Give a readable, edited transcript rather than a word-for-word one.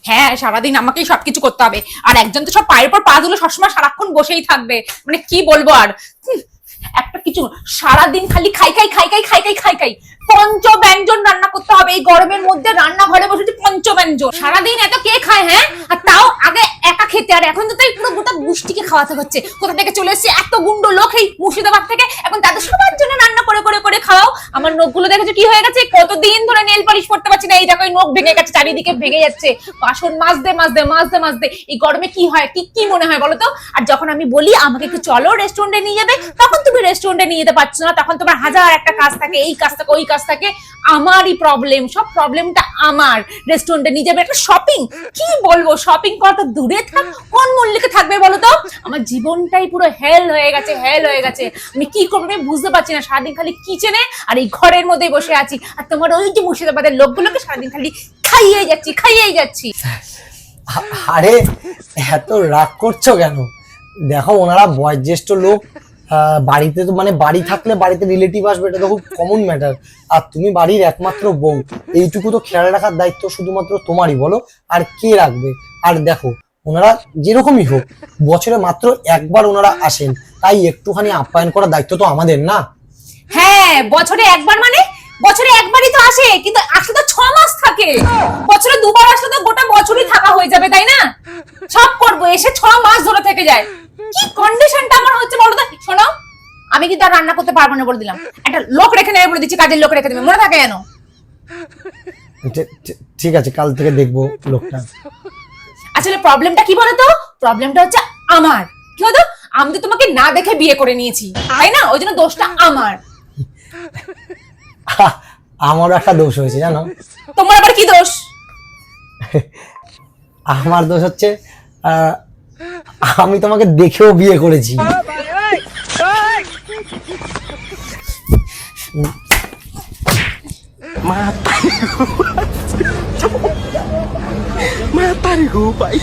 হ্যাঁ, সারাদিন আমাকেই সবকিছু করতে হবে। আর একজন তো সব পায়ের পর পা তুলে সবসময় সারাক্ষণ বসেই থাকবে, মানে কি বলবো আর। একটা কিছু সারাদিন খালি খাই খাই খাই খাই খাই খাই খাই খাই পঞ্চব্যঞ্জন রান্না করতে হবে। এই গরমের মধ্যে রান্নাঘরে বসে পঞ্চব্যঞ্জন সারাদিন এত কে খায়? হ্যাঁ, আর তাও আগে একা খেতে, আর এখন তো তাই পুরো গোটা গোষ্ঠীকে খাওয়াতে হচ্ছে। কোথা থেকে চলে এসেছে এত গুন্ড লোক এই মুর্শিদাবাদ থেকে, এখন তাদের সবার জন্য রান্না করে করে করে খাওয়াও। আমার নখগুলো দেখেছো কি হয়ে গেছে? কতদিন ধরে নেল পালিশ করতে পারছি না, এই দেখো এই নখ ভেঙে গেছে, চারিদিকে ভেঙে যাচ্ছে। বাসন মাজতে মাজতে মাজতে মাজতে এই গরমে কি হয়, কি কি মনে হয় বলো তো? আর যখন আমি বলি আমাকে একটু চলো রেস্টুরেন্টে নিয়ে যাবে, তখন তুমি রেস্টুরেন্টে নিয়ে যেতে পারছো না। তখন তোমার হাজার একটা কাজ থাকে, এই কাজ থাকে, ওই কাজ থাকে। আমারই প্রবলেম, সব প্রবলেমটা আমার। রেস্টুরেন্টে নিয়ে যাবে, একটা শপিং, কি বলবো, শপিং করা তো দূরে থাক, কোন মূল্যকে থাকবে বলো তো? আমার জীবনটাই পুরো হেল হয়ে গেছে, হেল হয়ে গেছে। আমি কি করবো আমি বুঝতে পারছি না। সারাদিন খালি কিচেনে আর এই ঘরের মধ্যেই বসে আছি, আর তোমার ওই যে মুর্শিদাবাদের লোকগুলোকে সারাদিন খালি খাইয়েই যাচ্ছি, খাইয়েই যাচ্ছি। আরে এত রাগ করছো কেন? দেখো ওনারা বয়োজ্যেষ্ঠ লোক, বাড়িতে তো মানে বাড়ি থাকলে বাড়িতে রিলেটিভ আসবে, এটা তো খুব কমন ম্যাটার। আর তুমি বাড়ির একমাত্র বউ, এইটুকু তো খেয়াল রাখার দায়িত্ব শুধুমাত্র তোমারই, বলো আর কে রাখবে? আর দেখো ওনারা যেরকমই হোক বছরে মাত্র একবার ওনারা আসেন, তাই একটুখানি আপ্যায়ন করার দায়িত্ব তো আমাদের, না? হ্যাঁ, বছরে একবার মানে বছরে একবারই তো আসে, কিন্তু আসলে তো 6 মাস থাকে। বছরে দুবার আসলে তো গোটা বছরই থাকা হয়ে যাবে, তাই না? সব করবো, এসে 6 মাস ধরে থেকে যায়। কি কন্ডিশনটা আমার হচ্ছে বলো তো? শোনো, আমি কিন্তু আর রান্না করতে পারবো না বলে দিলাম। একটা লোক রেখে নেবে বলে দিচ্ছি, কাজের লোক রেখে দেবে, মনে থাকে যেন। ঠিক আছে, কাল থেকে দেখবো লোকটা। আসলে প্রবলেমটা কি বলতো? প্রবলেমটা হচ্ছে আমার। কি হতো, আমি তো তোমাকে না দেখে বিয়ে করে নিয়েছি, তাই না? ওই জন্য দোষটা আমার। আমারও একটা দোষ হয়েছে জানো। তোমার আবার কি দোষ? আমার দোষ হচ্ছে আমি তোমাকে দেখেও বিয়ে করেছি। Mata ni Pai.